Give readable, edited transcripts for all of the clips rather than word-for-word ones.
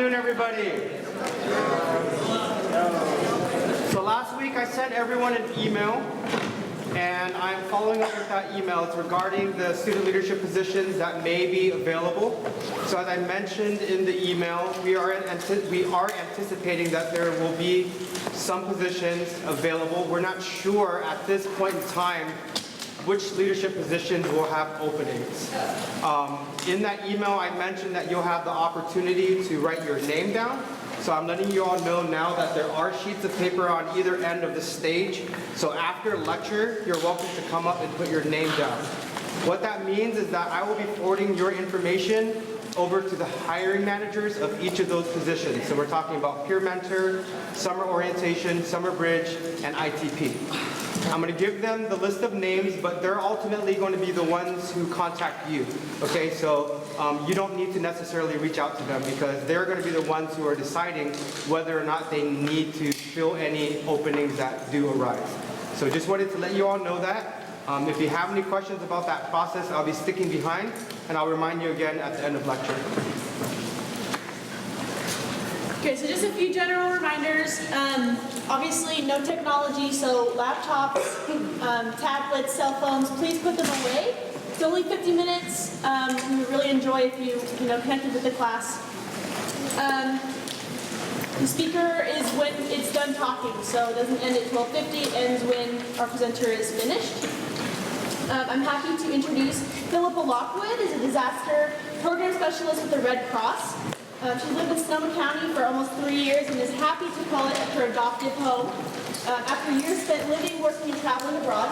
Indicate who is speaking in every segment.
Speaker 1: afternoon, everybody. So last week I sent everyone an email, and I'm following up with that email. It's regarding the student leadership positions that may be available. So as I mentioned in the email, we are anticipating that there will be some positions available. We're not sure at this point in time which leadership positions will have openings. In that email, I mentioned that you'll have the opportunity to write your name down. So I'm letting you all know now that there are sheets of paper on either end of the stage. So after lecture, you're welcome to come up and put your name down. What that means is that I will be forwarding your information over to the hiring managers of each of those positions. So we're talking about peer mentor, summer orientation, summer bridge, and ITP. I'm going to give them the list of names, but they're ultimately going to be the ones who contact you. Okay, so you don't need to necessarily reach out to them because they're going to be the ones who are deciding whether or not they need to fill any openings that do arise. So just wanted to let you all know that. If you have any questions about that process, I'll be sticking behind, and I'll remind you again at the end of lecture.
Speaker 2: Okay, so just a few general reminders. Obviously, no technology, so laptops, tablets, cell phones, please put them away. It's only 50 minutes. We would really enjoy if you connected with the class. The speaker is when it's done talking, so it doesn't end at 12:50. It ends when our presenter is finished. I'm happy to introduce Phillippa Lockwood, is a disaster program specialist with the Red Cross. She's lived in Sonoma County for almost 3 years and is happy to call it her adoptive home. After years spent living, working, and traveling abroad,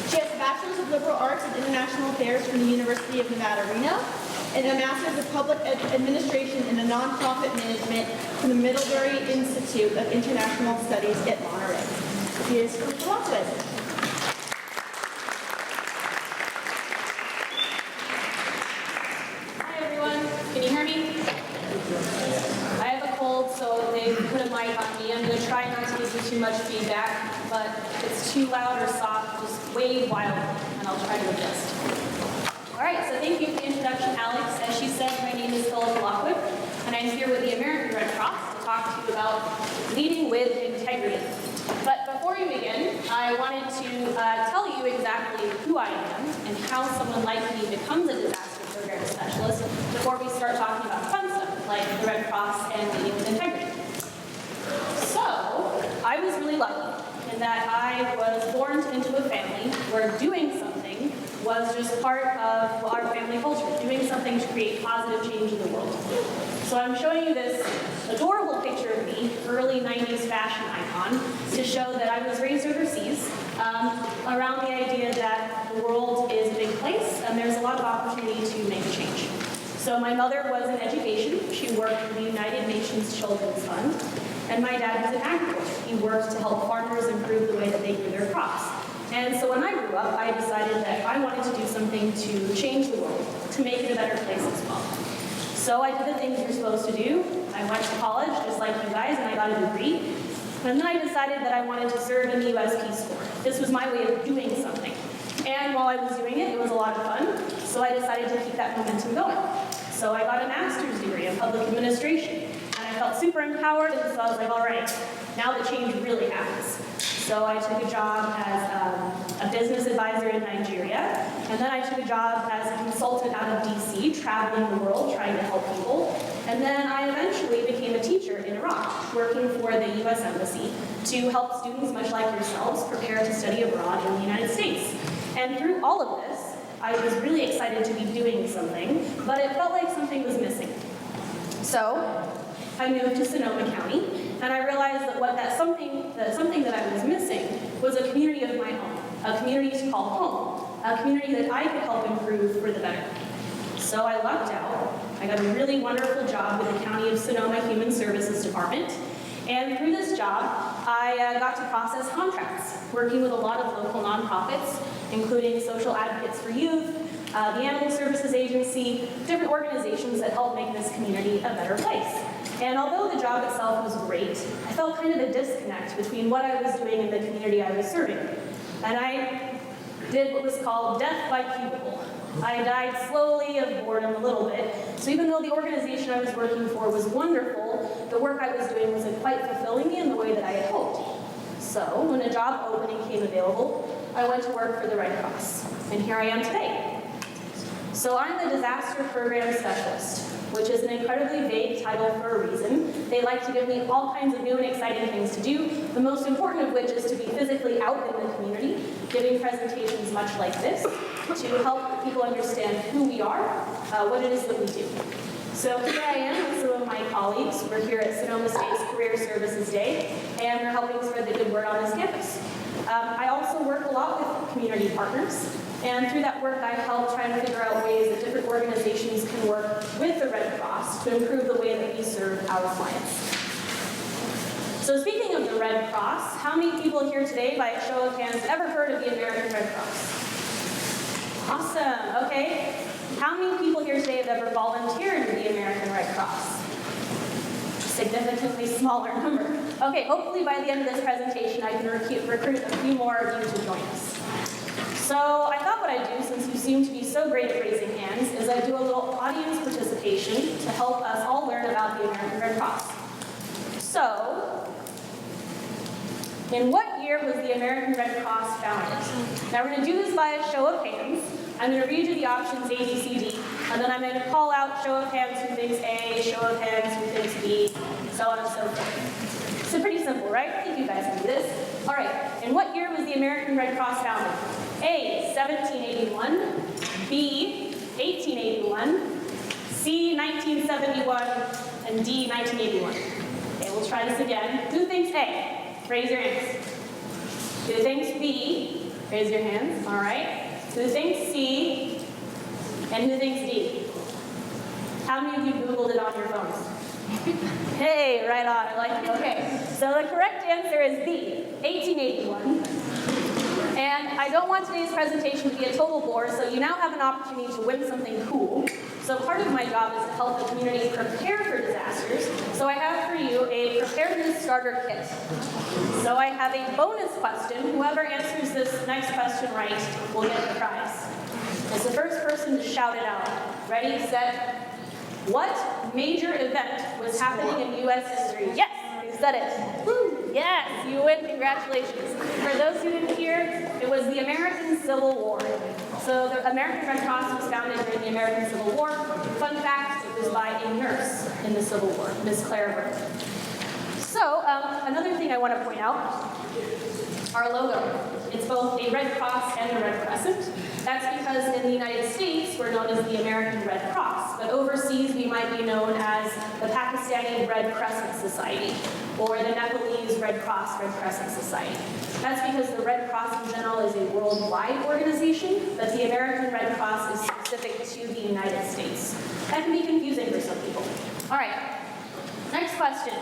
Speaker 2: she has a Bachelor's of Liberal Arts and International Affairs from the University of Nevada, Reno, and a Master's of Public Administration in Nonprofit Management from the Middlebury Institute of International Studies at Monterey. Here's Phillippa Lockwood.
Speaker 3: Hi everyone, can you hear me? I have a cold, so they put a mic on me. I'm going to try not to give you too much feedback, but if it's too loud or soft, just wave wildly, and I'll try to adjust. All right, so thank you for the introduction, Alex. As she said, my name is Phillippa Lockwood, and I'm here with the American Red Cross to talk to you about leading with integrity. But before we begin, I wanted to tell you exactly who I am and how someone like me becomes a disaster program specialist before we start talking about fun stuff like the Red Cross and leading with integrity. So, I was really lucky in that I was born into a family where doing something was just part of our family culture, doing something to create positive change in the world. So I'm showing you this adorable picture of me, early 90s fashion icon, to show that I was raised overseas around the idea that the world is a big place and there's a lot of opportunity to make a change. So my mother was in education. She worked for the United Nations Children's Fund. And my dad was an agriculture. He worked to help farmers improve the way that they grew their crops. And so when I grew up, I decided that I wanted to do something to change the world, to make it a better place as well. So I did the things you're supposed to do. I went to college, just like you guys, and I got a degree. And then I decided that I wanted to serve in the U.S. Peace Corps. This was my way of doing something. And while I was doing it, it was a lot of fun, so I decided to keep that momentum going. So I got a master's degree in public administration, and I felt super empowered, and so I was like, all right, now the change really happens. So I took a job as a business advisor in Nigeria, and then I took a job as a consultant out of DC, traveling the world, trying to help people. And then I eventually became a teacher in Iraq, working for the U.S. Embassy to help students much like yourselves prepare to study abroad in the United States. And through all of this, I was really excited to be doing something, but it felt like something was missing. So I moved to Sonoma County, and I realized that something that I was missing was a community of my own, a community to call home, a community that I could help improve for the better. So I lucked out. I got a really wonderful job with the County of Sonoma Human Services Department, and through this job, I got to process contracts, working with a lot of local nonprofits, including Social Advocates for Youth, the Animal Services Agency, different organizations that help make this community a better place. And although the job itself was great, I felt kind of a disconnect between what I was doing and the community I was serving. And I did what was called death by cubicle. I died slowly of boredom a little bit. So even though the organization I was working for was wonderful, the work I was doing wasn't quite fulfilling me in the way that I had hoped. So when a job opening came available, I went to work for the Red Cross. And here I am today. So I'm the disaster program specialist, which is an incredibly vague title for a reason. They like to give me all kinds of new and exciting things to do, the most important of which is to be physically out in the community, giving presentations much like this, to help people understand who we are, what it is that we do. So here I am with some of my colleagues. We're here at Sonoma State's Career Services Day, and we're helping spread the good word on this campus. I also work a lot with community partners, and through that work I help try to figure out ways that different organizations can work with the Red Cross to improve the way that we serve our clients. So speaking of the Red Cross, how many people here today, by a show of hands, ever heard of the American Red Cross? Awesome, okay. How many people here today have ever volunteered with the American Red Cross? Significantly smaller number. Okay, hopefully by the end of this presentation I can recruit a few more of you to join us. So I thought what I'd do, since you seem to be so great at raising hands, is I'd do a little audience participation to help us all learn about the American Red Cross. So, in what year was the American Red Cross founded? Now we're going to do this by a show of hands. I'm going to read you the options A, B, C, D, and then I'm going to call out show of hands who thinks A, show of hands who thinks B, so on and so forth. So pretty simple, right? I think you guys can do this. All right, in what year was the American Red Cross founded? A, 1781, B, 1881, C, 1971, and D, 1981. Okay, we'll try this again. Who thinks A? Raise your hands. Who thinks B? Raise your hands. All right. Who thinks C? And who thinks D? How many of you Googled it on your phones? Hey, right on. I like it. Okay. So the correct answer is B, 1881. And I don't want today's presentation to be a total bore, so you now have an opportunity to win something cool. So part of my job is to help the community prepare for disasters. So I have for you a preparedness starter kit. So I have a bonus question. Whoever answers this next question right will get the prize. It's the first person to shout it out. Ready, set. What major event was happening in U.S. history? Yes, you said it. Woo. Yes, you win. Congratulations. For those who didn't hear, it was the American Civil War. So the American Red Cross was founded during the American Civil War. Fun fact, it was by a nurse in the Civil War, Miss Claire Burke. So another thing I want to point out, our logo. It's both a Red Cross and a Red Crescent. That's because in the United States, we're known as the American Red Cross, but overseas we might be known as the Pakistani Red Crescent Society, or the Nepalese Red Cross Red Crescent Society. That's because the Red Cross in general is a worldwide organization, but the American Red Cross is specific to the United States. That can be confusing for some people. All right, next question.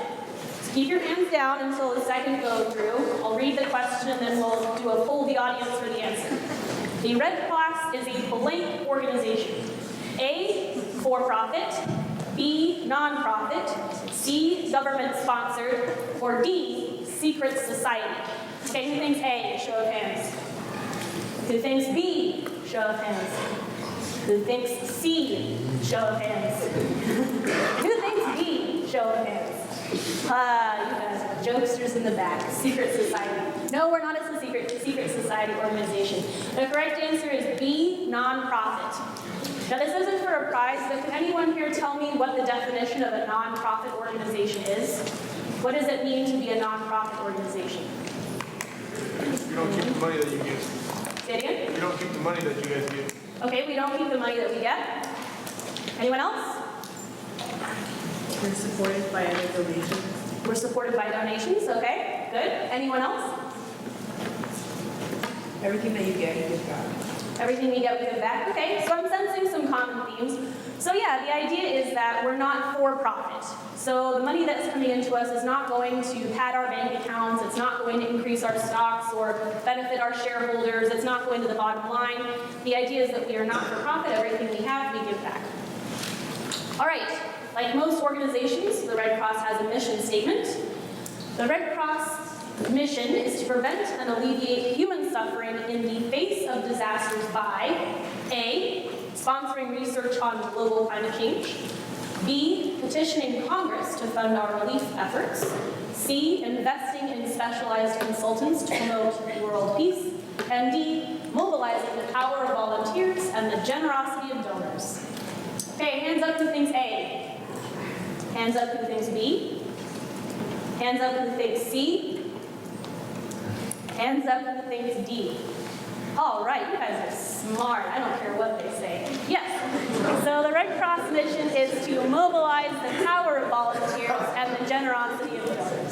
Speaker 3: So keep your hands down until the second go through. I'll read the question and then we'll do a poll the audience for the answer. The Red Cross is a blank organization. A, for-profit, B, non-profit, C, government-sponsored, or D, secret society. Okay, who thinks A? Show of hands. Who thinks B? Show of hands. Who thinks C? Show of hands. Who thinks D? Show of hands. You guys are jokesters in the back. Secret society. No, we're not a secret society organization. The correct answer is B, non-profit. Now this isn't for a prize, but can anyone here tell me what the definition of a non-profit organization is? What does it mean to be a non-profit organization?
Speaker 4: You don't keep the money that you give.
Speaker 3: Say it again?
Speaker 4: You don't keep the money that you guys give.
Speaker 3: Okay, we don't keep the money that we get. Anyone else?
Speaker 5: We're supported by other donations.
Speaker 3: We're supported by donations, okay, good. Anyone else?
Speaker 5: Everything that you get, you give back.
Speaker 3: Everything we get, we give back. Okay, so I'm sensing some common themes. So yeah, the idea is that we're not for profit. So the money that's coming into us is not going to pad our bank accounts, it's not going to increase our stocks or benefit our shareholders, it's not going to the bottom line. The idea is that we are not for profit, everything we have, we give back. All right, like most organizations, the Red Cross has a mission statement. The Red Cross The mission is to prevent and alleviate human suffering in the face of disasters by A, sponsoring research on global climate change, B, petitioning Congress to fund our relief efforts, C, investing in specialized consultants to promote world peace, and D, mobilizing the power of volunteers and the generosity of donors. Okay, hands up who thinks A. Hands up who thinks B. Hands up who thinks C. Hands up who thinks D. All right, you guys are smart. I don't care what they say. Yes, so the Red Cross mission is to mobilize the power of volunteers and the generosity of donors.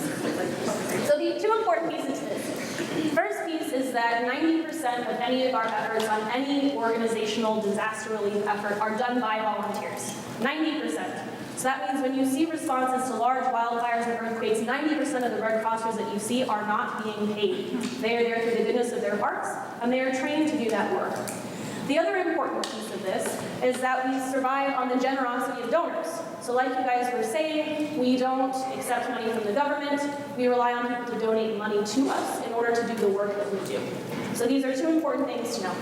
Speaker 3: So the two important pieces to this. First piece is that 90% of any of our efforts on any organizational disaster relief effort are done by volunteers. 90%. So that means when you see responses to large wildfires and earthquakes, 90% of the Red Crossers that you see are not being paid. They are there through the goodness of their hearts, and they are trained to do that work. The other important piece of this is that we survive on the generosity of donors. So like you guys were saying, we don't accept money from the government. We rely on people to donate money to us in order to do the work that we do. So these are two important things to know.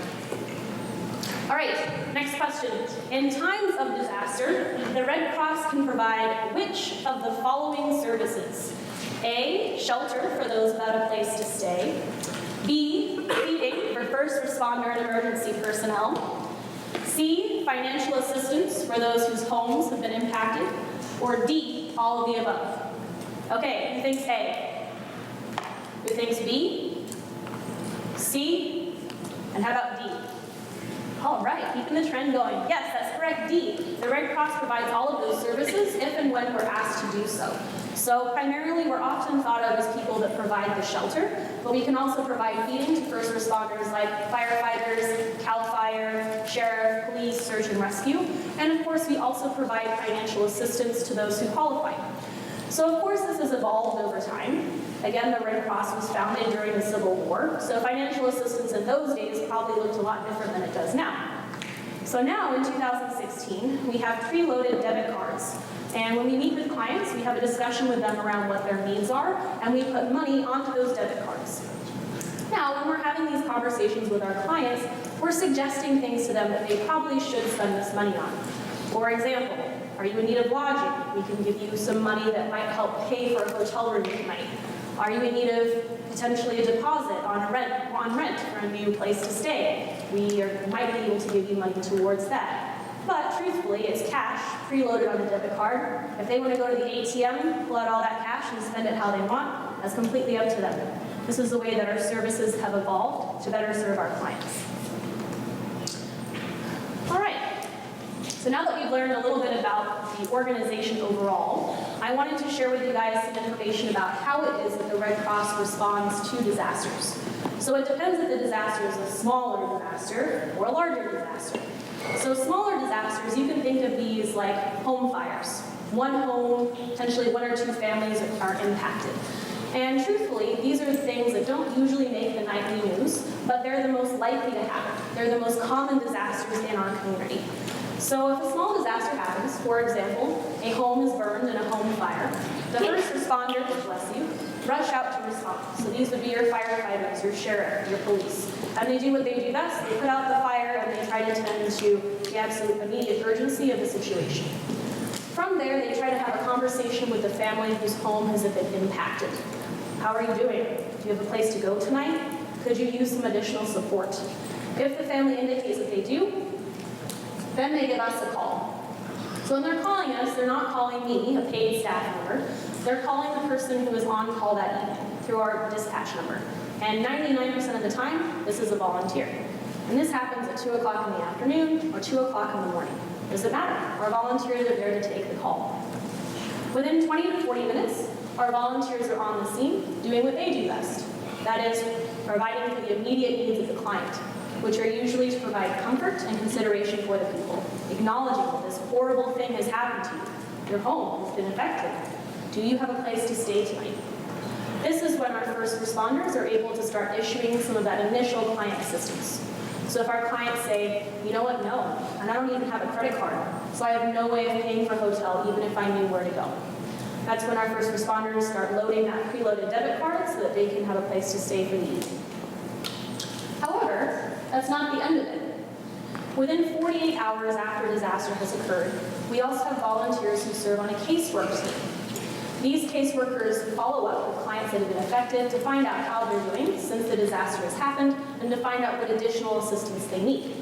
Speaker 3: All right, next question. In times of disaster, the Red Cross can provide which of the following services? A, shelter for those without a place to stay. B, feeding for first responder and emergency personnel. C, financial assistance for those whose homes have been impacted. Or D, all of the above. Okay, who thinks A? Who thinks B? C? And how about D? All right, keeping the trend going. Yes, that's correct, D. The Red Cross provides all of those services if and when we're asked to do so. So primarily, we're often thought of as people that provide the shelter, but we can also provide feeding to first responders like firefighters, CAL FIRE, sheriff, police, search and rescue. And of course, we also provide financial assistance to those who qualify. So of course, this has evolved over time. Again, the Red Cross was founded during the Civil War, so financial assistance in those days probably looked a lot different than it does now. So now, in 2016, we have preloaded debit cards. And when we meet with clients, we have a discussion with them around what their needs are, and we put money onto those debit cards. Now, when we're having these conversations with our clients, we're suggesting things to them that they probably should spend this money on. For example, are you in need of lodging? We can give you some money that might help pay for a hotel room tonight. Are you in need of potentially a deposit on rent for a new place to stay? We might be able to give you money towards that. But truthfully, it's cash preloaded on the debit card. If they want to go to the ATM, pull out all that cash and spend it how they want, that's completely up to them. This is the way that our services have evolved to better serve our clients. All right. So now that we've learned a little bit about the organization overall, I wanted to share with you guys some information about how it is that the Red Cross responds to disasters. So it depends if the disaster is a smaller disaster or a larger disaster. So smaller disasters, you can think of these like home fires. One home, potentially one or two families are impacted. And truthfully, these are things that don't usually make the nightly news, but they're the most likely to happen. They're the most common disasters in our community. So if a small disaster happens, for example, a home is burned in a home fire, the first responders, bless you, rush out to respond. So these would be your firefighters, your sheriff, your police. And they do what they do best. They put out the fire and they try to tend to the absolute immediate urgency of the situation. From there, they try to have a conversation with the family whose home has been impacted. How are you doing? Do you have a place to go tonight? Could you use some additional support? If the family indicates that they do, then they give us a call. So when they're calling us, they're not calling me, a paid staff member. They're calling the person who is on call that evening through our dispatch number. And 99% of the time, this is a volunteer. And this happens at 2 o'clock in the afternoon or 2 o'clock in the morning. Doesn't matter. Our volunteers are there to take the call. Within 20 to 40 minutes, our volunteers are on the scene doing what they do best. That is, providing for the immediate needs of the client, which are usually to provide comfort and consideration for the people, acknowledging that this horrible thing has happened to you. Your home has been affected. Do you have a place to stay tonight? This is when our first responders are able to start issuing some of that initial client assistance. So if our clients say, you know what, no, and I don't even have a credit card, so I have no way of paying for a hotel even if I knew where to go. That's when our first responders start loading that preloaded debit card so that they can have a place to stay for the evening. However, that's not the end of it. Within 48 hours after a disaster has occurred, we also have volunteers who serve on a casework team. These caseworkers follow up with clients that have been affected to find out how they're doing since the disaster has happened and to find out what additional assistance they need.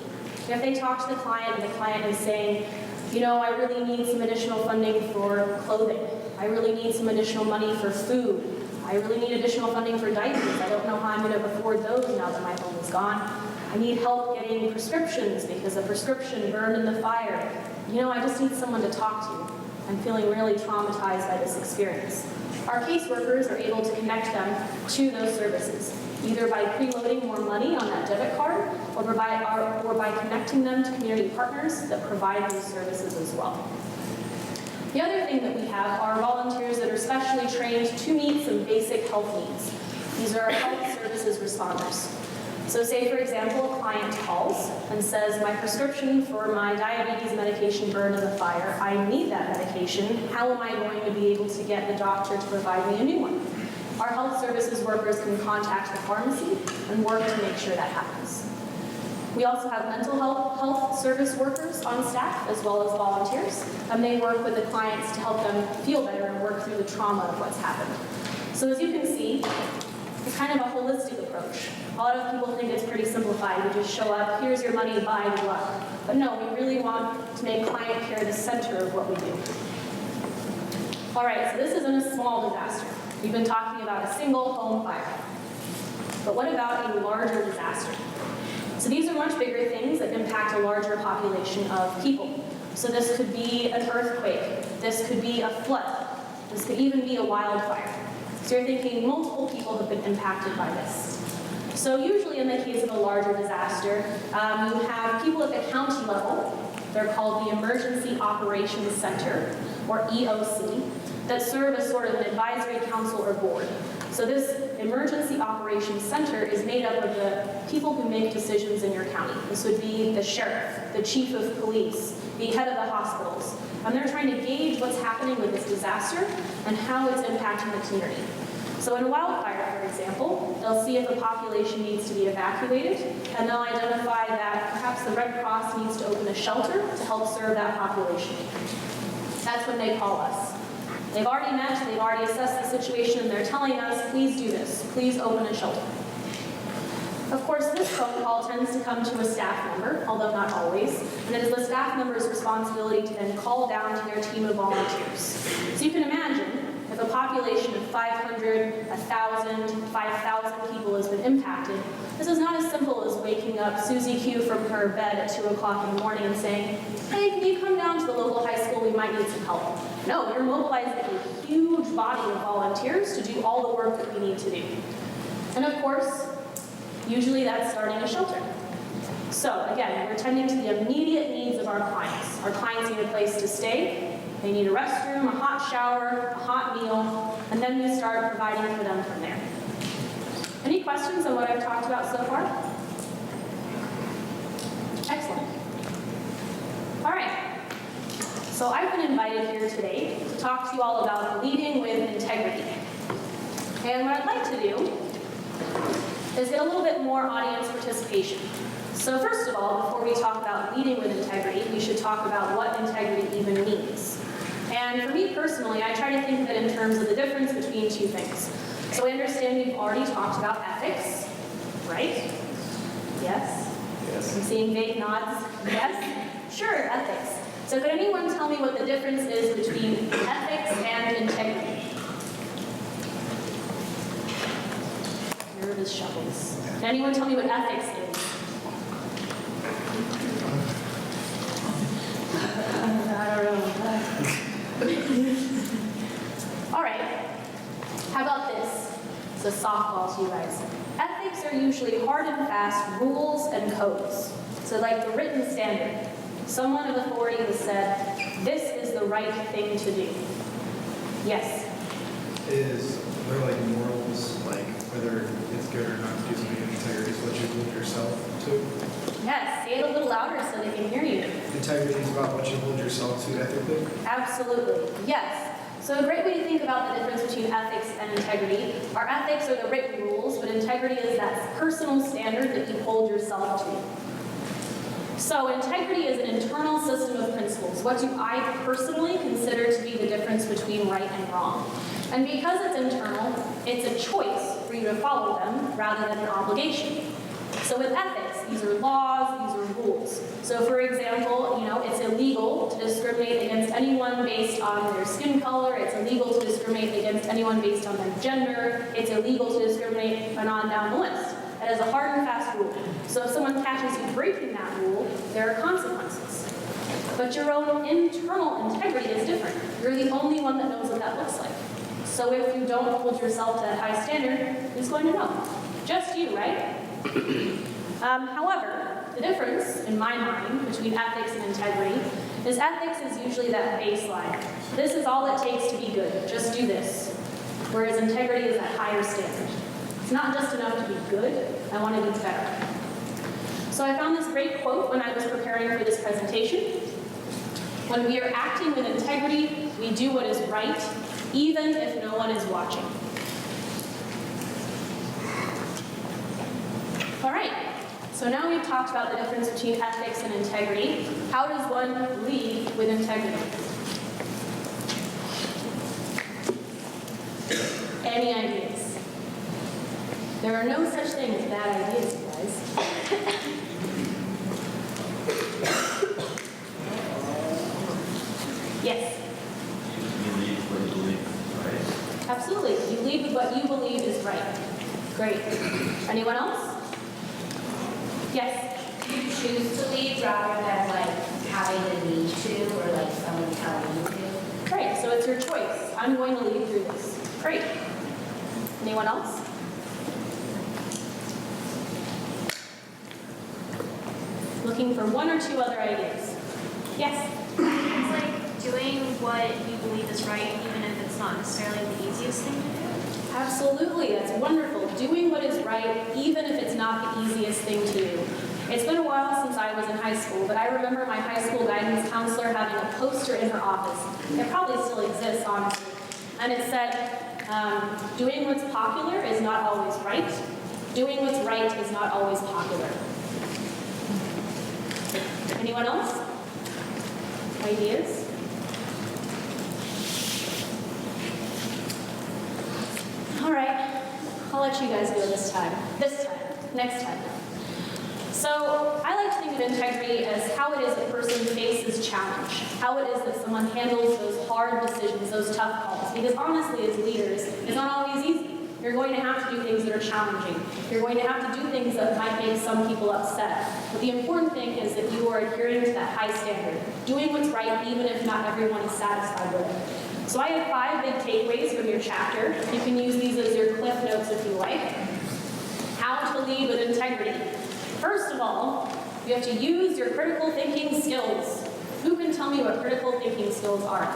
Speaker 3: If they talk to the client and the client is saying, you know, I really need some additional funding for clothing. I really need some additional money for food. I really need additional funding for diapers. I don't know how I'm going to afford those now that my home is gone. I need help getting prescriptions because a prescription burned in the fire. You know, I just need someone to talk to. I'm feeling really traumatized by this experience. Our caseworkers are able to connect them to those services, either by preloading more money on that debit card or by connecting them to community partners that provide these services as well. The other thing that we have are volunteers that are specially trained to meet some basic health needs. These are our health services responders. So say, for example, a client calls and says, my prescription for my diabetes medication burned in the fire. I need that medication. How am I going to be able to get the doctor to provide me a new one? Our health services workers can contact the pharmacy and work to make sure that happens. We also have mental health service workers on staff as well as volunteers, and they work with the clients to help them feel better and work through the trauma of what's happened. So as you can see, it's kind of a holistic approach. A lot of people think it's pretty simplified. We just show up, here's your money, bye, good luck. But no, we really want to make client care the center of what we do. All right, so this isn't a small disaster. We've been talking about a single home fire. But what about a larger disaster? So these are much bigger things that impact a larger population of people. So this could be an earthquake. This could be a flood. This could even be a wildfire. So you're thinking multiple people have been impacted by this. So usually in the case of a larger disaster, you have people at the county level, they're called the Emergency Operations Center, or EOC, that serve as sort of an advisory council or board. So this Emergency Operations Center is made up of the people who make decisions in your county. This would be the sheriff, the chief of police, the head of the hospitals. And they're trying to gauge what's happening with this disaster and how it's impacting the community. So in a wildfire, for example, they'll see if the population needs to be evacuated, and they'll identify that perhaps the Red Cross needs to open a shelter to help serve that population. That's when they call us. They've already met, they've already assessed the situation, and they're telling us, please do this, please open a shelter. Of course, this phone call tends to come to a staff member, although not always, and it is the staff member's responsibility to then call down to their team of volunteers. So you can imagine, if a population of 500, 1,000, 5,000 people has been impacted, this is not as simple as waking up Susie Q from her bed at 2 o'clock in the morning and saying, hey, can you come down to the local high school, we might need some help. No, you're mobilizing a huge body of volunteers to do all the work that we need to do. And of course, usually that's starting a shelter. So again, we're tending to the immediate needs of our clients. Our clients need a place to stay, they need a restroom, a hot shower, a hot meal, and then we start providing for them from there. Any questions on what I've talked about so far? Excellent. All right. So I've been invited here today to talk to you all about leading with integrity. And what I'd like to do is get a little bit more audience participation. So first of all, before we talk about leading with integrity, we should talk about what integrity even means. And for me personally, I try to think of it in terms of the difference between two things. So I understand we've already talked about ethics, right? Yes? Yes. I'm seeing vague nods. Yes? Sure, ethics. So could anyone tell me what the difference is between ethics and integrity? Nervous shuffles. Can anyone tell me what ethics is? I don't know. All right. How about this? It's a softball to you guys. Ethics are usually hard and fast rules and codes. So like the written standard. Someone of authority has said, this is the right thing to do. Yes?
Speaker 6: Is there like morals, like whether it's good or not to do something in integrity is what you hold yourself to?
Speaker 3: Yes, say it a little louder so they can hear you.
Speaker 6: Integrity is about what you hold yourself to ethically?
Speaker 3: Absolutely, yes. So So a great way to think about the difference between ethics and integrity, our ethics are the written rules, but integrity is that personal standard that you hold yourself to. So integrity is an internal system of principles. What do I personally consider to be the difference between right and wrong? And because it's internal, it's a choice for you to follow them rather than an obligation. So with ethics, these are laws, these are rules. So for example, it's illegal to discriminate against anyone based on their skin color, it's illegal to discriminate against anyone based on their gender, it's illegal to discriminate, and on down the list. That is a hard and fast rule. So if someone catches you breaking that rule, there are consequences. But your own internal integrity is different. You're the only one that knows what that looks like. So if you don't hold yourself to that high standard, who's going to know? Just you, right? However, the difference, in my mind, between ethics and integrity is ethics is usually that baseline. This is all it takes to be good. Just do this. Whereas integrity is that higher standard. It's not just enough to be good. I want to be better. So I found this great quote when I was preparing for this presentation. When we are acting with integrity, we do what is right, even if no one is watching. All right, so now we've talked about the difference between ethics and integrity. How does one lead with integrity? Any ideas? There are no such thing as bad ideas, you guys. Yes?
Speaker 7: You lead what you believe, right?
Speaker 3: Absolutely. You lead with what you believe is right. Great. Anyone else? Yes?
Speaker 8: You choose to lead rather than having the need to or someone telling you to.
Speaker 3: Great. So it's your choice. I'm going to lead through this. Great. Anyone else? Looking for one or two other ideas. Yes?
Speaker 9: It's like doing what you believe is right, even if it's not necessarily the easiest thing to do.
Speaker 3: Absolutely, that's wonderful. Doing what is right, even if it's not the easiest thing to do. It's been a while since I was in high school, but I remember my high school guidance counselor having a poster in her office. It probably still exists, honestly. And it said, doing what's popular is not always right. Doing what's right is not always popular. Anyone else? Ideas? All right, I'll let you guys go this time. Next time. So I like to think of integrity as how it is a person faces challenge, how it is that someone handles those hard decisions, those tough calls. Because honestly, as leaders, it's not always easy. You're going to have to do things that are challenging. You're going to have to do things that might make some people upset. But the important thing is that you are adhering to that high standard, doing what's right even if not everyone is satisfied with it. So I have 5 big takeaways from your chapter. You can use these as your cliff notes if you like. How to lead with integrity. First of all, you have to use your critical thinking skills. Who can tell me what critical thinking skills are?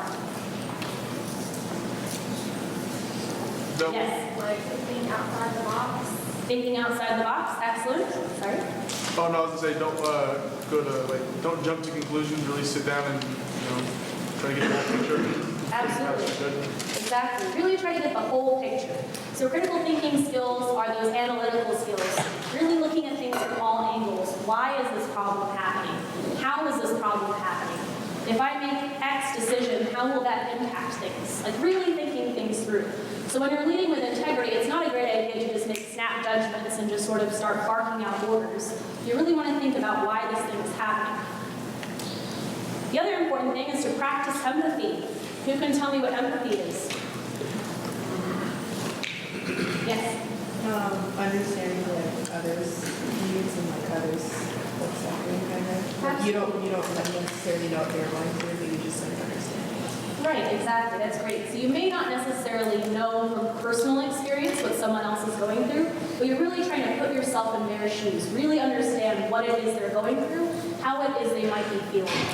Speaker 4: No.
Speaker 3: Yes.
Speaker 9: Like thinking outside the box.
Speaker 3: Thinking outside the box. Excellent. Sorry.
Speaker 4: Oh no, I was gonna say don't jump to conclusions. Really sit down and try to get the whole picture.
Speaker 3: Absolutely. Exactly. Really try to get the whole picture. So critical thinking skills are those analytical skills. Really looking at things from all angles. Why is this problem happening? How is this problem happening? If I make X decision, how will that impact things? Like really thinking things through. So when you're leading with integrity, it's not a great idea to just make snap judgments and just sort of start barking out orders. You really want to think about why this thing is happening. The other important thing is to practice empathy. Who can tell me what empathy is? Yes?
Speaker 5: Understanding others' needs and others' suffering kind of. You don't necessarily know what they're going through, but you just understand.
Speaker 3: Right, exactly. That's great. So you may not necessarily know from personal experience what someone else is going through, but you're really trying to put yourself in their shoes, really understand what it is they're going through, how it is they might be feeling.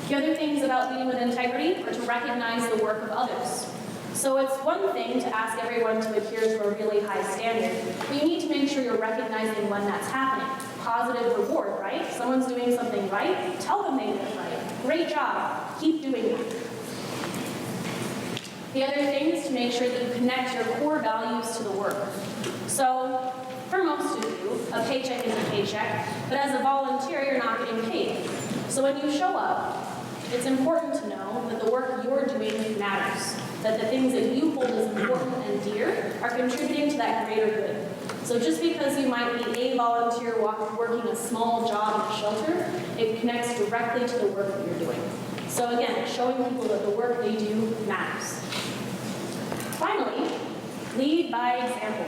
Speaker 3: The other things about leading with integrity are to recognize the work of others. So it's one thing to ask everyone to adhere to a really high standard, but you need to make sure you're recognizing when that's happening. Positive reward, right? Someone's doing something right, tell them they did it right. Great job. Keep doing it. The other thing is to make sure that you connect your core values to the work. So, for most of you, a paycheck is a paycheck, but as a volunteer, you're not getting paid. So when you show up, it's important to know that the work you're doing matters, that the things that you hold as important and dear are contributing to that greater good. So just because you might be a volunteer working a small job in a shelter, it connects directly to the work that you're doing. So again, showing people that the work they do matters. Finally, lead by example.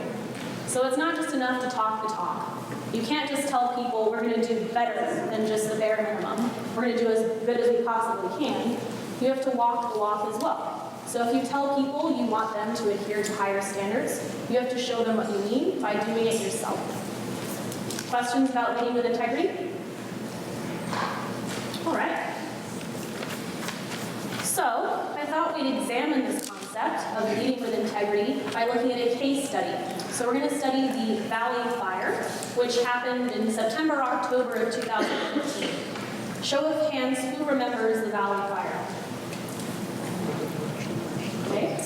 Speaker 3: So it's not just enough to talk the talk. You can't just tell people we're going to do better than just the bare minimum. We're going to do as good as we possibly can. You have to walk the walk as well. So if you tell people you want them to adhere to higher standards, you have to show them what you mean by doing it yourself. Questions about leading with integrity? All right. So I thought we'd examine this concept of leading with integrity by looking at a case study. So we're going to study the Valley Fire, which happened in September, October of 2015. Show of hands, who remembers the Valley Fire? Okay.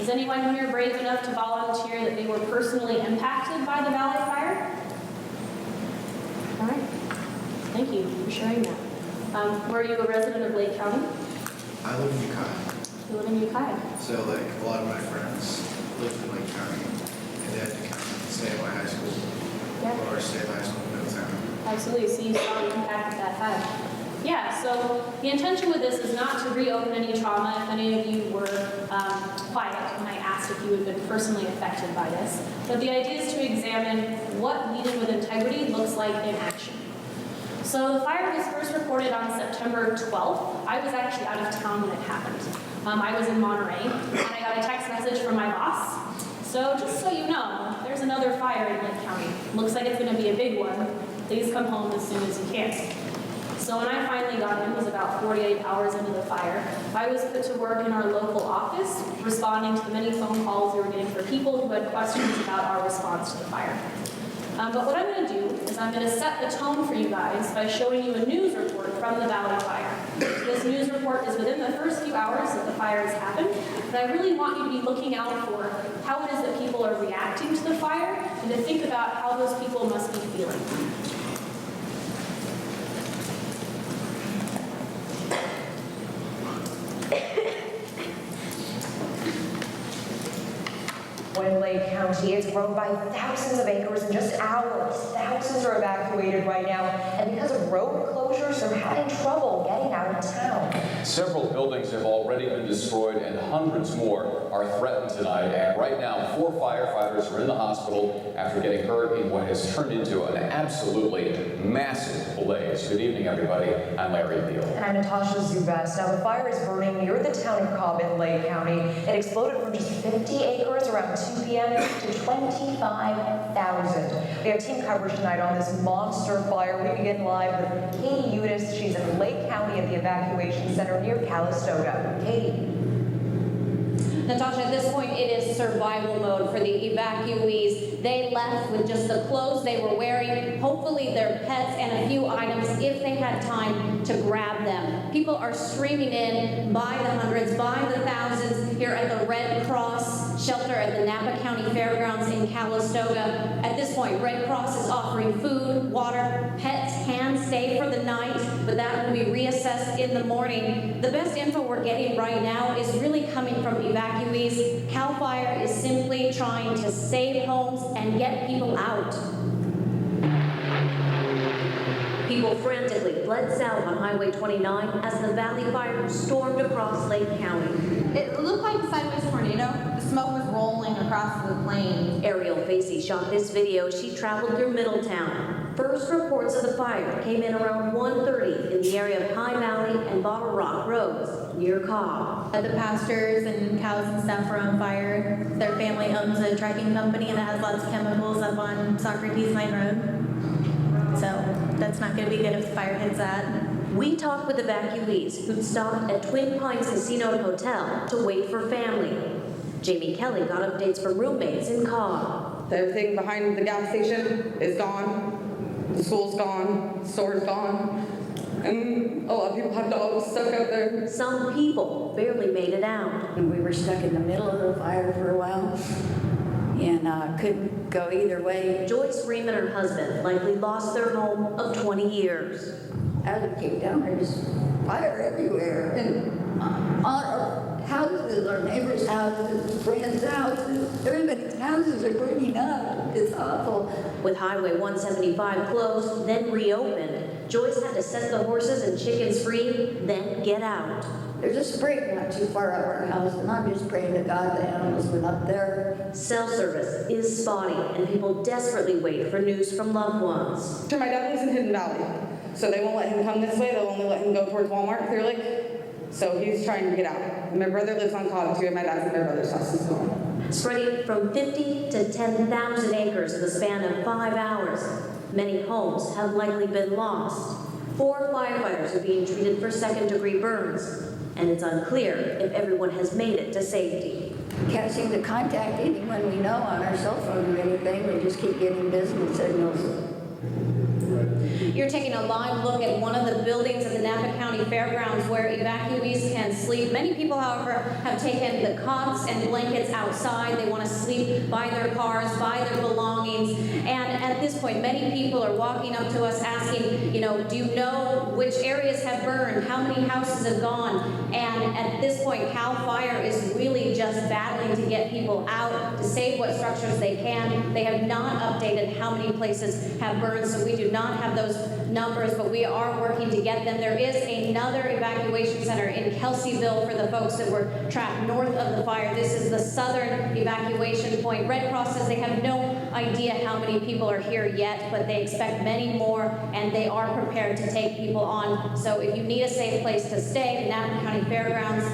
Speaker 3: Is anyone here brave enough to volunteer that they were personally impacted by the Valley Fire? All right. Thank you for sharing that. Were you a resident of Lake County?
Speaker 6: I live in Ukiah.
Speaker 3: You live in Ukiah.
Speaker 6: So like a lot of my friends lived in Lake County and they had to come and stay at my high school
Speaker 3: Yeah.
Speaker 6: or stay at high school in Middletown.
Speaker 3: Absolutely. So you saw the impact that had. Yeah, so the intention with this is not to reopen any trauma. If any of you were quiet when I asked if you had been personally affected by this. But the idea is to examine what leading with integrity looks like in action. So the fire was first reported on September 12th. I was actually out of town when it happened. I was in Monterey, and I got a text message from my boss. So just so you know, there's another fire in Lake County. Looks like it's going to be a big one. Please come home as soon as you can. So when I finally got in, it was about 48 hours into the fire. I was put to work in our local office, responding to the many phone calls we were getting for people who had questions about our response to the fire. But what I'm going to do is I'm going to set the tone for you guys by showing you a news report from the Valley Fire. This news report is within the first few hours that the fire has happened, but I really want you to be looking out for how it is that people are reacting to the fire and to think about how those people must be feeling.
Speaker 10: In Lake County, it's grown by thousands of acres in just hours. Thousands are evacuated right now, and because of road closures, they're having trouble getting out of town.
Speaker 11: Several buildings have already been destroyed, and hundreds more are threatened tonight. And right now, 4 firefighters are in the hospital after getting hurt in what has turned into an absolutely massive blaze. Good evening, everybody. I'm Larry Beal.
Speaker 10: And I'm Natasha Zubas. Now, the fire is burning near the town of Cobb in Lake County. It exploded from just 50 acres around 2 p.m. to 25,000. We have team coverage tonight on this monster fire. We begin live with Katie Udis. She's in Lake County at the evacuation center near Calistoga. Katie.
Speaker 12: Natasha, at this point, it is survival mode for the evacuees. They left with just the clothes they were wearing, hopefully their pets, and a few items if they had time to grab them. People are streaming in by the hundreds, by the thousands here at the Red Cross shelter at the Napa County Fairgrounds in Calistoga. At this point, Red Cross is offering food, water, pets can stay for the night, but that will be reassessed in the morning. The best info we're getting right now is really coming from evacuees. CAL FIRE is simply trying to save homes and get people out.
Speaker 13: People frantically fled south on Highway 29 as the Valley Fire stormed across Lake County.
Speaker 14: It looked like a sideways tornado. The smoke was rolling across the plain.
Speaker 13: Ariel Facey shot this video. She traveled through Middletown. First reports of the fire came in around 1:30 in the area of High Valley and Bottle Rock Roads near Cobb.
Speaker 14: The pastures and cows and stuff were on fire. Their family owns a trucking company that has lots of chemicals up on Socrates Lane Road. So that's not going to be good if the fire hits that.
Speaker 13: We talked with evacuees who'd stopped at Twin Pines Casino and Hotel to wait for family. Jamie Kelly got updates from roommates in Cobb.
Speaker 15: Everything behind the gas station is gone. The school's gone. The store's gone. And a lot of people have dogs stuck out there.
Speaker 13: Some people barely made it out.
Speaker 16: And we were stuck in the middle of the fire for a while and couldn't go either way.
Speaker 13: Joyce Ream and her husband likely lost their home of 20 years.
Speaker 16: As it came down, there's fire everywhere. And on our houses, our neighbors' houses, friends' houses, everybody's houses are burning up. It's awful.
Speaker 13: With Highway 175 closed, then reopened, Joyce had to set the horses and chickens free, then get out.
Speaker 16: There's a spring not too far out of our house, and I'm just praying to God the animals went up there.
Speaker 13: Cell service is spotty, and people desperately wait for news from loved ones.
Speaker 15: My dad lives in Hidden Valley, so they won't let him come this way. They'll only let him go towards Walmart, Clear Lake. So he's trying to get out. And my brother lives on Cottage too, and my dad's in my brother's house as well.
Speaker 13: Spreading from 50 to 10,000 acres in the span of 5 hours, many homes have likely been lost. 4 firefighters are being treated for second-degree burns, and it's unclear if everyone has made it to safety.
Speaker 16: Can't seem to contact anyone we know on our cell phone or anything. We just keep getting business signals.
Speaker 12: You're taking a live look at one of the buildings at the Napa County Fairgrounds where evacuees can sleep. Many people, however, have taken the cots and blankets outside. They want to sleep by their cars, by their belongings. And at this point, many people are walking up to us asking, do you know which areas have burned? How many houses have gone? And at this point, CAL FIRE is really just battling to get people out, to save what structures they can. They have not updated how many places have burned, so we do not have those numbers, but we are working to get them. There is another evacuation center in Kelseyville for the folks that were trapped north of the fire. This is the southern evacuation point. Red Cross says they have no idea how many people are here yet, but they expect many more, and they are prepared to take people on. So if you need a safe place to stay, the Napa County Fairgrounds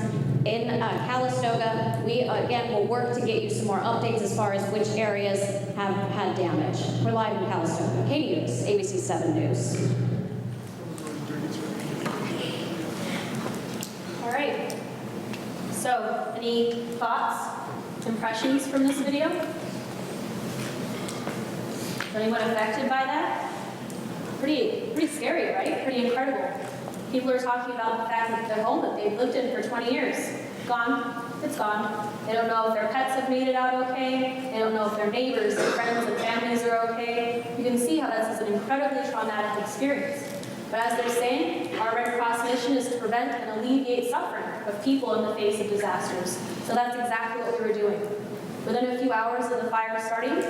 Speaker 12: in Calistoga, we again will work to get you some more updates as far as which areas have had damage. We're live in Calistoga. Katie Hughes, ABC 7 News.
Speaker 2: All right. So, any thoughts, impressions from this video? Is anyone affected by that? Pretty scary, right? Pretty incredible. People are talking about the fact that their home that they've lived in for 20 years, gone. It's gone. They don't know if their pets have made it out okay. They don't know if their neighbors, their friends, and families are okay. You can see how that's an incredibly traumatic experience. But as they're saying, our Red Cross mission is to prevent and alleviate suffering of people in the face of disasters. So that's exactly what we were doing. Within a few hours of the fire starting,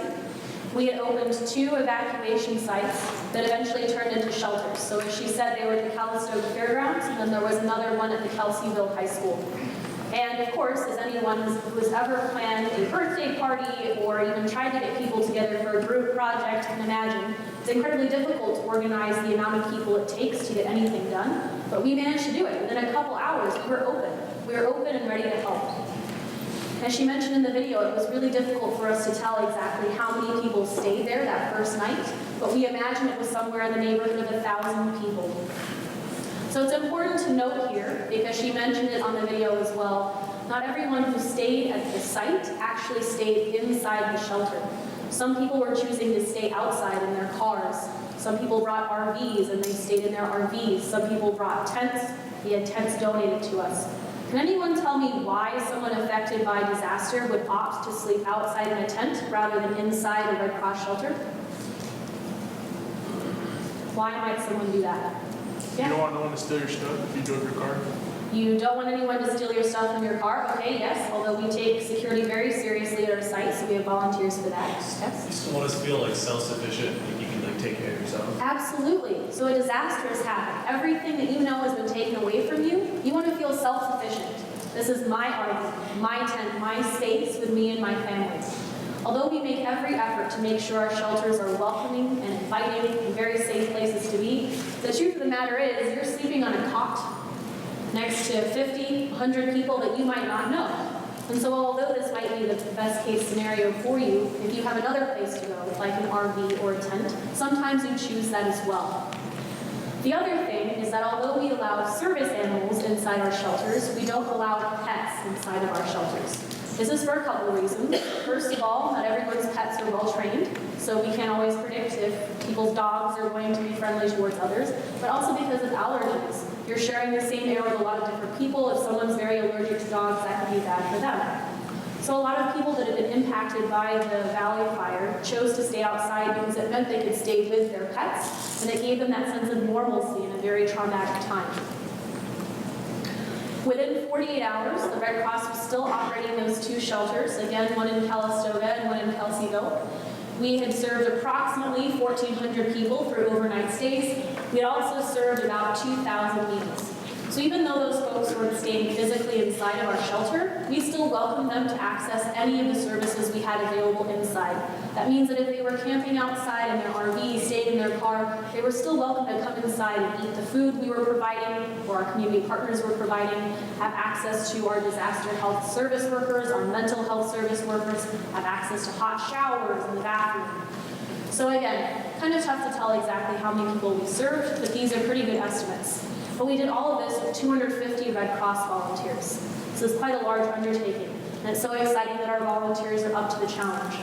Speaker 2: we had opened 2 evacuation sites that eventually turned into shelters. So as she said, they were at the Calistoga Fairgrounds, and then there was another one at the Kelseyville High School. And of course, as anyone who has ever planned a birthday party or even tried to get people together for a group project can imagine, it's incredibly difficult to organize the amount of people it takes to get anything done. But we managed to do it. Within a couple hours, we were open. We were open and ready to help. As she mentioned in the video, it was really difficult for us to tell exactly how many people stayed there that first night, but we imagine it was somewhere in the neighborhood of 1,000 people. So it's important to note here, because she mentioned it on the video as well, not everyone who stayed at the site actually stayed inside the shelter. Some people were choosing to stay outside in their cars. Some people brought RVs and they stayed in their RVs. Some people brought tents. We had tents donated to us. Can anyone tell me why someone affected by disaster would opt to sleep outside in a tent rather than inside a Red Cross shelter? Why might someone do that?
Speaker 4: You don't want no one to steal your stuff if you drove your car?
Speaker 2: You don't want anyone to steal your stuff from your car? Okay, yes, although we take security very seriously at our site, so we have volunteers for that. Yes?
Speaker 17: You still want us to feel like self-sufficient, like you can take care of yourself?
Speaker 2: Absolutely. So a disaster has happened. Everything that you know has been taken away from you. You want to feel self-sufficient. This is my RV, my tent, my space with me and my family. Although we make every effort to make sure our shelters are welcoming and inviting and very safe places to be, the truth of the matter is you're sleeping on a cot next to 50, 100 people that you might not know. And so although this might be the best case scenario for you, if you have another place to go, like an RV or a tent, sometimes you choose that as well. The other thing is that although we allow service animals inside our shelters, we don't allow pets inside of our shelters. This is for a couple of reasons. First of all, not everyone's pets are well trained,
Speaker 3: So we can't always predict if people's dogs are going to be friendly towards others, but also because of allergies. You're sharing the same air with a lot of different people. If someone's very allergic to dogs, that could be bad for them. So a lot of people that have been impacted by the Valley Fire chose to stay outside because it meant they could stay with their pets, and it gave them that sense of normalcy in a very traumatic time. Within 48 hours, the Red Cross was still operating those 2 shelters, again, one in Calistoga and one in Kelseyville. We had served approximately 1,400 people through overnight stays. We had also served about 2,000 meals. So even though those folks weren't staying physically inside of our shelter, we still welcomed them to access any of the services we had available inside. That means that if they were camping outside in their RV, staying in their car, they were still welcome to come inside and eat the food we were providing, or our community partners were providing, have access to our disaster health service workers, our mental health service workers, have access to hot showers in the bathroom. So again, kind of tough to tell exactly how many people we served, but these are pretty good estimates. But we did all of this with 250 Red Cross volunteers. So it's quite a large undertaking. And it's so exciting that our volunteers are up to the challenge.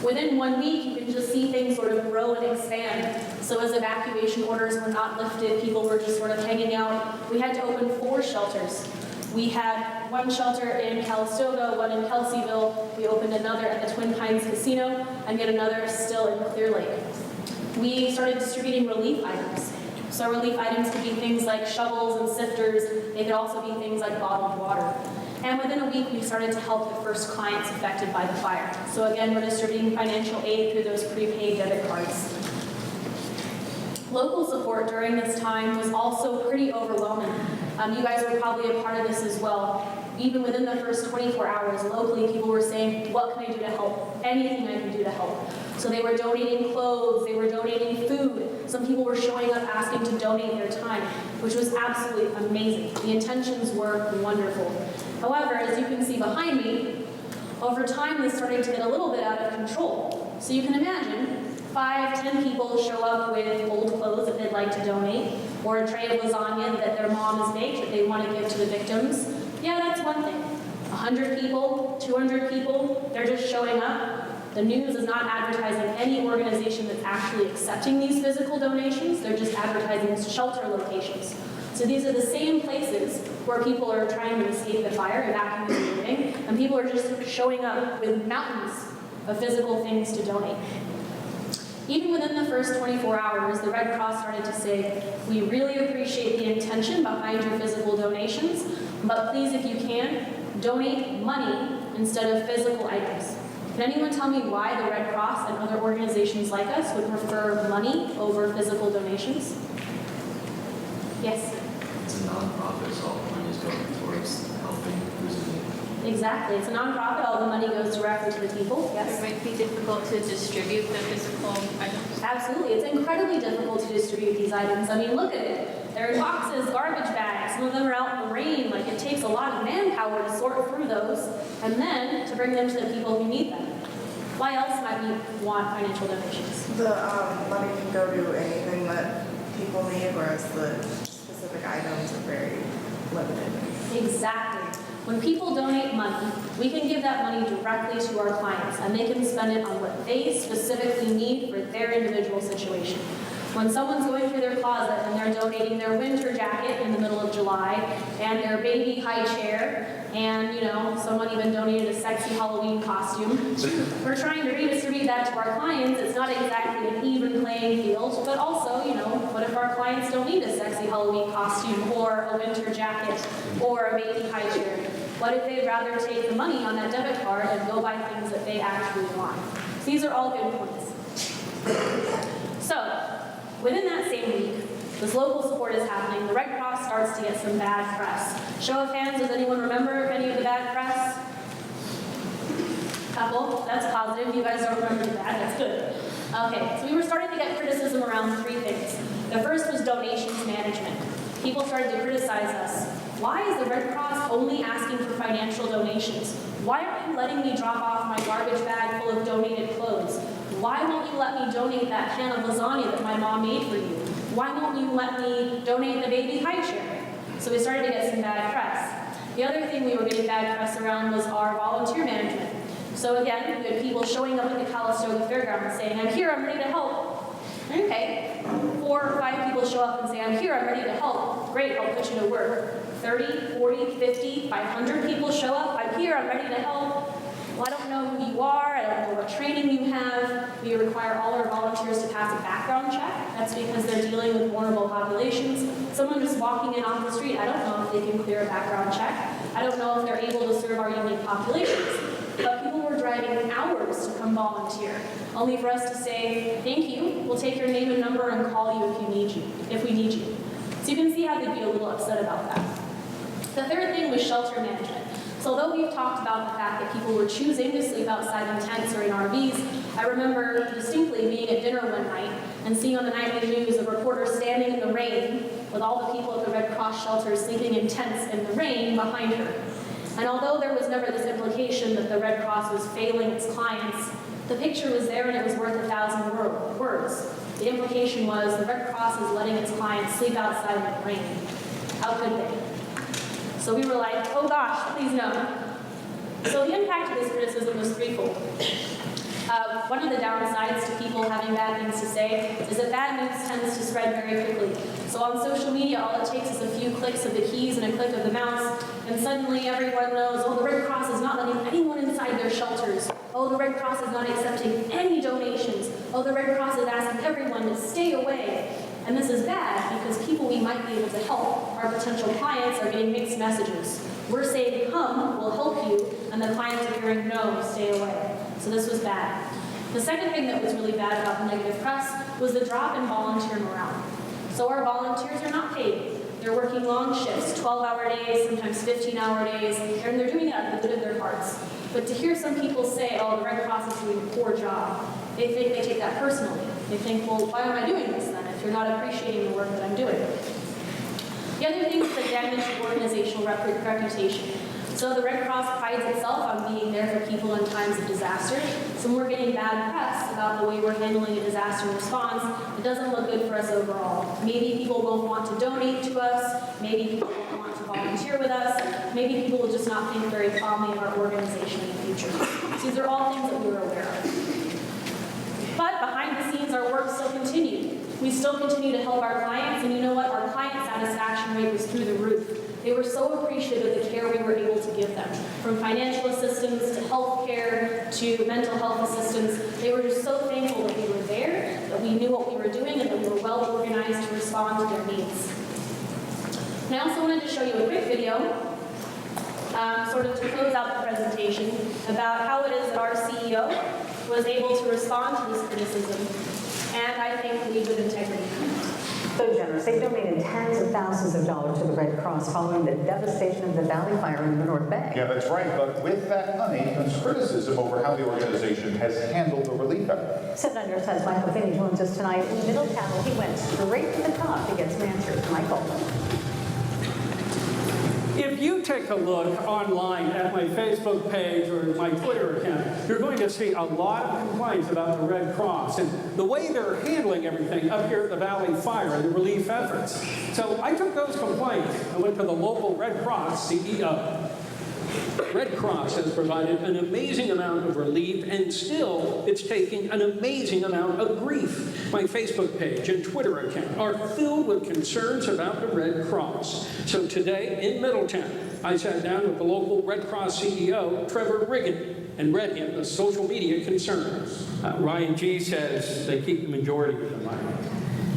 Speaker 3: Within 1 week, you can just see things sort of grow and expand. So as evacuation orders were not lifted, people were just sort of hanging out. We had to open 4 shelters. We had 1 shelter in Calistoga, 1 in Kelseyville. We opened another at the Twin Pines Casino, and yet another still in Clear Lake. We started distributing relief items. So relief items could be things like shovels and sifters. They could also be things like bottled water. And within a week, we started to help the first clients affected by the fire. So again, we're distributing financial aid through those prepaid debit cards. Local support during this time was also pretty overwhelming. You guys were probably a part of this as well. Even within the first 24 hours, locally, people were saying, what can I do to help? Anything I can do to help. So they were donating clothes, they were donating food. Some people were showing up asking to donate their time, which was absolutely amazing. The intentions were wonderful. However, as you can see behind me, over time this started to get a little bit out of control. So you can imagine 5, 10 people show up with old clothes that they'd like to donate, or a tray of lasagna that their mom has baked that they want to give to the victims. Yeah, that's one thing. 100 people, 200 people, they're just showing up. The news is not advertising any organization that's actually accepting these physical donations. They're just advertising shelter locations. So these are the same places where people are trying to escape the fire, evacuating the building, and people are just showing up with mountains of physical things to donate. Even within the first 24 hours, the Red Cross started to say, we really appreciate the intention behind your physical donations, but please, if you can, donate money instead of physical items. Can anyone tell me why the Red Cross and other organizations like us would prefer money over physical donations? Yes?
Speaker 7: It's a nonprofit, so all the money is going towards helping who's in need.
Speaker 3: Exactly. It's a nonprofit. All the money goes directly to the people. Yes?
Speaker 9: It might be difficult to distribute the physical items.
Speaker 3: Absolutely. It's incredibly difficult to distribute these items. I mean, look at it. There are boxes, garbage bags. Some of them are out in the rain. Like, it takes a lot of manpower to sort through those and then to bring them to the people who need them. Why else might we want financial donations?
Speaker 5: The money can go to anything that people need, whereas the specific items are very limited.
Speaker 3: Exactly. When people donate money, we can give that money directly to our clients, and they can spend it on what they specifically need for their individual situation. When someone's going through their closet and they're donating their winter jacket in the middle of July, and their baby high chair, and, you know, someone even donated a sexy Halloween costume, we're trying to redistribute that to our clients. It's not exactly an even playing field, but also, you know, what if our clients don't need a sexy Halloween costume, or a winter jacket, or a baby high chair? What if they'd rather take the money on that debit card and go buy things that they actually want? So these are all good points. So, within that same week, this local support is happening. The Red Cross starts to get some bad press. Show of hands, does anyone remember any of the bad press? Couple, that's positive. You guys don't remember the bad, that's good. Okay, so we were starting to get criticism around 3 things. The first was donations management. People started to criticize us. Why is the Red Cross only asking for financial donations? Why aren't you letting me drop off my garbage bag full of donated clothes? Why won't you let me donate that pan of lasagna that my mom made for you? Why won't you let me donate the baby high chair? So we started to get some bad press. The other thing we were getting bad press around was our volunteer management. So again, you had people showing up at the Calistoga Fairgrounds saying, I'm here, I'm ready to help. Okay, 4 or 5 people show up and say, I'm here, I'm ready to help. Great, I'll put you to work. 30, 40, 50, 500 people show up, I'm here, I'm ready to help. Well, I don't know who you are, I don't know what training you have. We require all our volunteers to pass a background check. That's because they're dealing with vulnerable populations. Someone just walking in off the street, I don't know if they can clear a background check. I don't know if they're able to serve our unique populations. But people were driving hours to come volunteer, only for us to say, thank you, we'll take your name and number and call you if we need you. So you can see how they'd be a little upset about that. The third thing was shelter management. So although we've talked about the fact that people were choosing to sleep outside in tents or in RVs, I remember distinctly being at dinner one night and seeing on the nightly news a reporter standing in the rain with all the people at the Red Cross shelter sleeping in tents in the rain behind her. And although there was never this implication that the Red Cross was failing its clients, the picture was there and it was worth 1,000 words. The implication was the Red Cross is letting its clients sleep outside in the rain. How could they? So we were like, oh gosh, please no. So the impact of this criticism was threefold. One of the downsides to people having bad things to say is that bad news tends to spread very quickly. So on social media, all it takes is a few clicks of the keys and a click of the mouse, and suddenly everyone knows, oh, the Red Cross is not letting anyone inside their shelters. Oh, the Red Cross is not accepting any donations. Oh, the Red Cross is asking everyone to stay away. And this is bad because people we might be able to help, our potential clients, are getting mixed messages. We're saying, come, we'll help you, and the clients are hearing, no, stay away. So this was bad. The second thing that was really bad about the negative press was the drop in volunteer morale. So our volunteers are not paid. They're working long shifts, 12-hour days, sometimes 15-hour days, and they're doing it out of the good of their hearts. But to hear some people say, oh, the Red Cross is doing a poor job, they take that personally. They think, well, why am I doing this then if you're not appreciating the work that I'm doing? The other thing is the damage to organizational reputation. So the Red Cross prides itself on being there for people in times of disaster. So when we're getting bad press about the way we're handling a disaster response, it doesn't look good for us overall. Maybe people won't want to donate to us. Maybe people won't want to volunteer with us. Maybe people will just not think very fondly of our organization in the future. So these are all things that we were aware of. But behind the scenes, our work still continued. We still continue to help our clients, and you know what? Our client satisfaction rate was through the roof. They were so appreciative of the care we were able to give them. From financial assistance to health care to mental health assistance, they were just so thankful that we were there, that we knew what we were doing, and that we were well organized to respond to their needs. And I also wanted to show you a quick video, sort of to close out the presentation, about how it is that our CEO was able to respond to this criticism, and I think lead with integrity.
Speaker 18: So generous. They donated tens of thousands of dollars to the Red Cross following the devastation of the Valley Fire in the North Bay.
Speaker 19: Yeah, that's right. But with that money comes criticism over how the organization has handled the relief effort.
Speaker 18: 7 on your side's Michael Finney joins us tonight in Middletown. He went straight to the top to get some answers. Michael.
Speaker 20: If you take a look online at my Facebook page or my Twitter account, you're going to see a lot of complaints about the Red Cross and the way they're handling everything up here at the Valley Fire and the relief efforts. So I took those complaints. I went to the local Red Cross CEO. Red Cross has provided an amazing amount of relief, and still it's taking an amazing amount of grief. My Facebook page and Twitter account are filled with concerns about the Red Cross. So today in Middletown, I sat down with the local Red Cross CEO, Trevor Riggin, and read him the social media concerns. Ryan G. says they keep the majority of the money.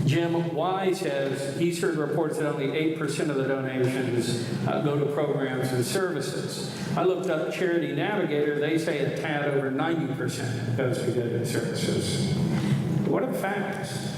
Speaker 20: Jim Y. says he's heard reports that only 8% of the donations go to programs and services. I looked up Charity Navigator. They say a tad over 90% goes to goods and services. What are the facts?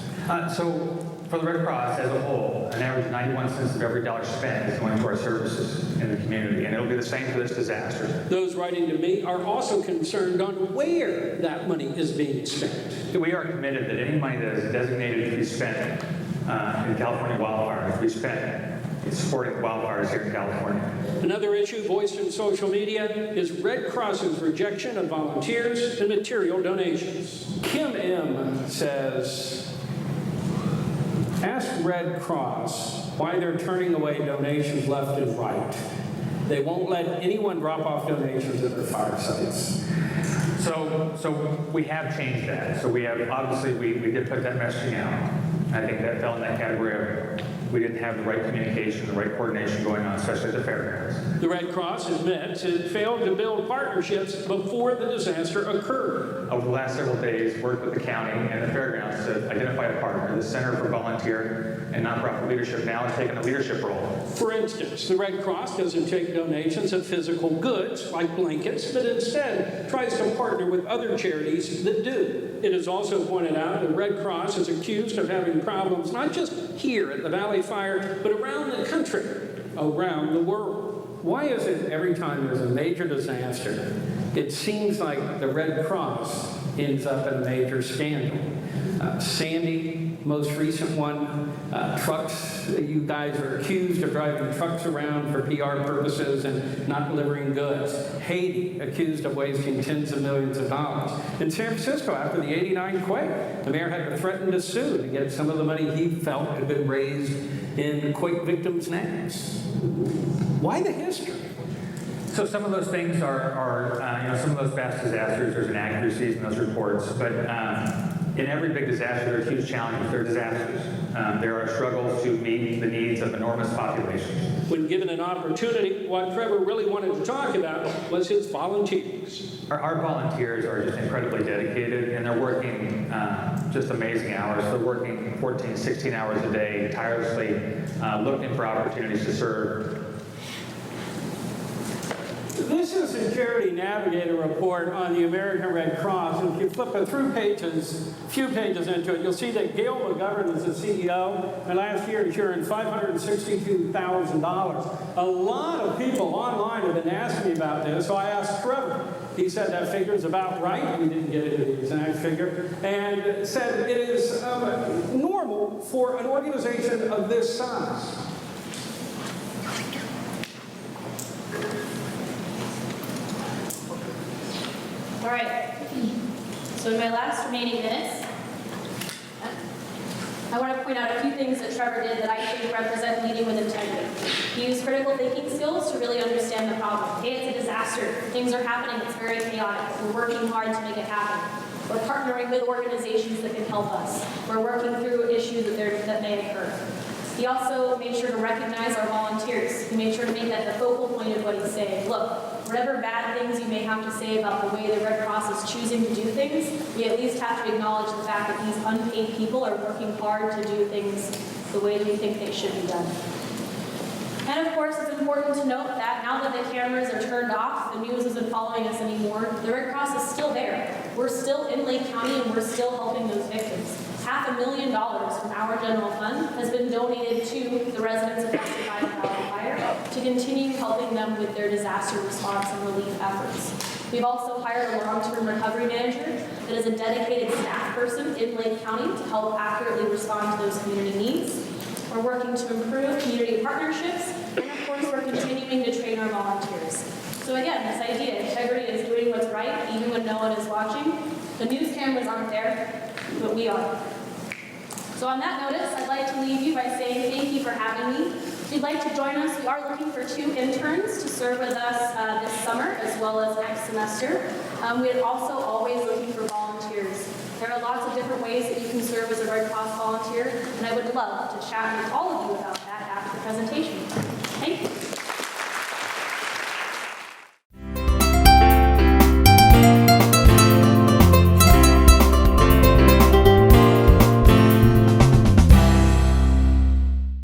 Speaker 21: So for the Red Cross as a whole, an average 91 cents of every dollar spent is going to our services in the community, and it'll be the same for this disaster.
Speaker 20: Those writing to me are also concerned on where that money is being spent.
Speaker 21: We are committed that any money that is designated to be spent in California wildfires be spent in supporting wildfires here in California.
Speaker 20: Another issue voiced in social media is Red Cross's rejection of volunteers and material donations. Kim M. says, ask Red Cross why they're turning away donations left and right. They won't let anyone drop off donations at their fire sites.
Speaker 21: So we have changed that. So we have, obviously, we did put that messaging out. I think that fell in that category of we didn't have the right communication, the right coordination going on, especially at the fairgrounds.
Speaker 20: The Red Cross admits it failed to build partnerships before the disaster occurred.
Speaker 21: Over the last several days, worked with the county and the fairgrounds to identify a partner. The Center for Volunteer and Nonprofit Leadership now has taken a leadership role.
Speaker 20: For instance, the Red Cross doesn't take donations of physical goods like blankets, but instead tries to partner with other charities that do. It is also pointed out the Red Cross is accused of having problems not just here at the Valley Fire, but around the country, around the world. Why is it every time there's a major disaster, it seems like the Red Cross ends up in a major scandal? Sandy, most recent one, trucks, you guys are accused of driving trucks around for PR purposes and not delivering goods. Haiti, accused of wasting tens of millions of dollars. In San Francisco, after the '89 quake, the mayor had to threaten to sue to get some of the money he felt had been raised in quake victims' names. Why the history?
Speaker 21: So some of those things are some of those past disasters, there's inaccuracies in those reports, but in every big disaster, there are huge challenges. There are disasters. There are struggles to meet the needs of enormous populations.
Speaker 20: When given an opportunity, what Trevor really wanted to talk about was his volunteers.
Speaker 21: Our volunteers are just incredibly dedicated, and they're working just amazing hours. They're working 14, 16 hours a day, tirelessly looking for opportunities to serve.
Speaker 20: This is the Charity Navigator report on the American Red Cross. And if you flip it through pages, a few pages into it, you'll see that Gail McGovern is the CEO, and last year she earned $562,000. A lot of people online have been asking me about this, so I asked Trevor. He said that figure is about right. We didn't get into the exact figure. And said it is normal for an organization of this size.
Speaker 3: All right, so in my last remaining minutes, I want to point out a few things that Trevor did that I think represent leading with integrity. He used critical thinking skills to really understand the problem. Hey, it's a disaster. Things are happening. It's very chaotic. We're working hard to make it happen. We're partnering with organizations that can help us. We're working through issues that may occur. He also made sure to recognize our volunteers. He made sure to make that the focal point of what he's saying. Look, whatever bad things you may have to say about the way the Red Cross is choosing to do things, we at least have to acknowledge the fact that these unpaid people are working hard to do things the way that we think they should be done. And of course, it's important to note that now that the cameras are turned off, the news isn't following us anymore, the Red Cross is still there. We're still in Lake County and we're still helping those victims. $500,000 from our general fund has been donated to the residents affected by the Valley Fire to continue helping them with their disaster response and relief efforts. We've also hired a long-term recovery manager that is a dedicated staff person in Lake County to help accurately respond to those community needs. We're working to improve community partnerships, and of course, we're continuing to train our volunteers. So again, this idea, integrity is doing what's right, even when no one is watching. The news cameras aren't there, but we are. So on that notice, I'd like to leave you by saying thank you for having me. If you'd like to join us, we are looking for 2 interns to serve with us this summer, as well as next semester. We're also always looking for volunteers. There are lots of different ways that you can serve as a Red Cross volunteer, and I would love to chat with all of you about that after the presentation.